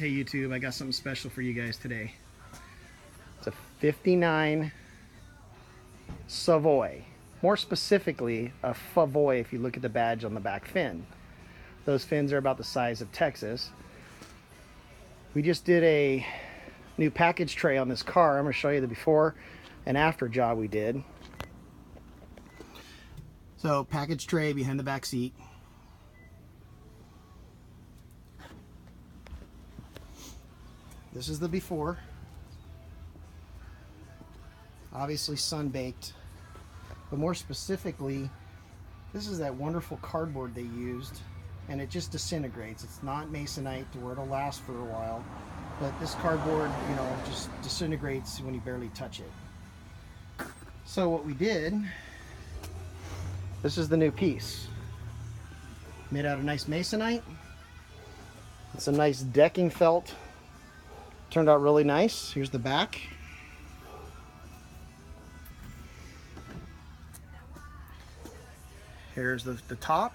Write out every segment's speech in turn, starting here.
Hey YouTube, I got something special for you guys today. It's a 59 Savoy. More specifically, a Favoy if you look at the badge on the back fin. Those fins are about the size of Texas. We just did a new package tray on this car. I'm going to show you the before and after job we did. So, package tray behind the back seat. This is the before. Obviously sun-baked. But more specifically, this is that wonderful cardboard they used, and it just disintegrates. It's not masonite to where it'll last for a while, but this cardboard, you know, just disintegrates when you barely touch it. So what we did, this is the new piece. Made out of nice masonite. It's a nice decking felt. Turned out really nice. Here's the back. Here's the top.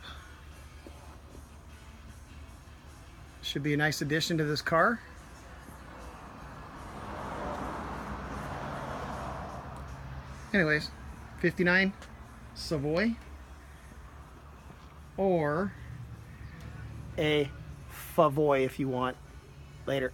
Should be a nice addition to this car. Anyways, 59 Savoy or a Favoy if you want. Later.